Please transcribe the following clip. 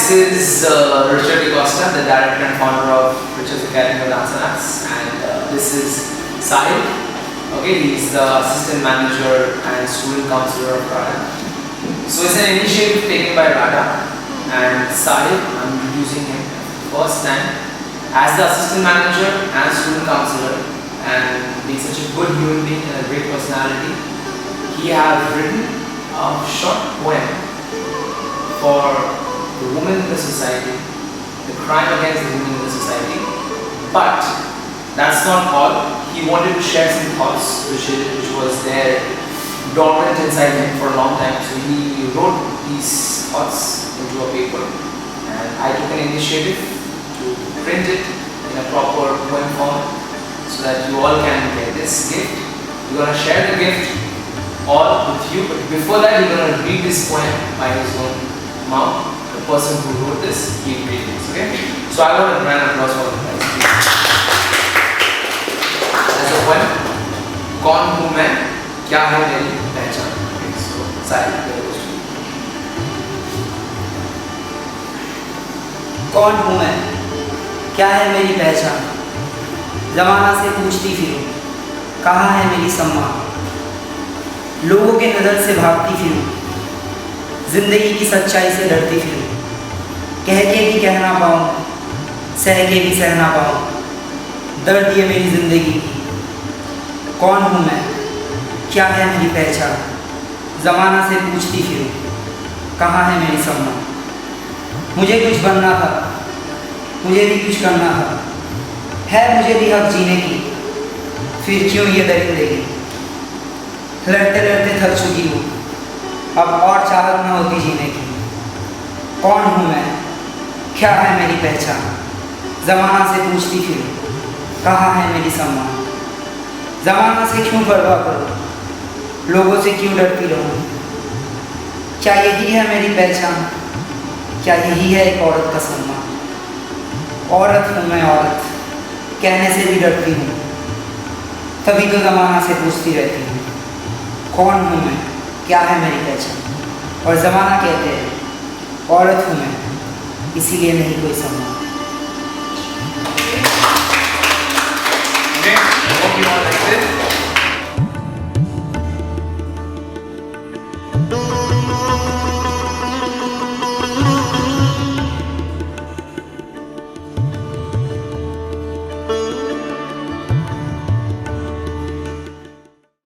this is Richard DeCosta, the director and founder of Richard's Academy of Dance and Arts, and this is Sahil. Okay, he's the assistant manager and student counselor of RADA. So it's an initiative taken by RADA, and Sahil, I'm introducing him first time as the assistant manager and student counselor, and being such a good human being and a great personality, he has written a short poem for the women in the society, the crime against the women in the society. But that's not all. He wanted to share some thoughts which was there dormant inside him for a long time. So he wrote these thoughts into a paper, and I took an initiative to print it in a proper poem form so that you all can get this gift. We're going to share the gift all with you, but before that we're going to read this poem by his own mouth. The person who wrote this, he read this, okay? So I want a grand applause for the guys. That's a poem. कौन हूँ मैं, क्या है मेरी पहचान? So Sahil, very good. कौन हूँ मैं, क्या है मेरी पहचान? ज़माना से पूछती फिरूं, कहाँ है मेरी सम्मान? लोगों के नज़र से भागती फिरूं, जिंदगी की सच्चाई से डरती फिरूं, कह के भी कह ना पाऊँ, सह के भी सह ना पाऊँ, दर्द ये मेरी ज़िंदगी की। कौन हूँ मैं, क्या है मेरी पहचान? ज़माना से पूछती फिरूं, कहाँ है मेरी सम्मान? मुझे कुछ बनना था, मुझे भी कुछ करना था, है मुझे भी हक जीने की, फिर क्यों ये दरिंदगी? लड़ते लड़ते थक चुकी हूँ, अब और चाहत न होती जीने की। कौन हूँ मैं, क्या है मेरी पहचान? ज़माना से पूछती फिरूं, कहाँ है मेरी सम्मान? ज़माना से क्यों परवाह करूँ, लोगों से क्यों डरती रहूँ? क्या यही है मेरी पहचान? क्या यही है एक औरत का सम्मान? औरत हूँ मैं औरत, कहने से भी डरती हूँ, तभी तो ज़माना से पूछती रहती हूँ। कौन हूँ मैं, क्या है मेरी पहचान? और ज़माना कहते हैं औरत हूँ मैं, इसीलिए नहीं कोई सम्मान।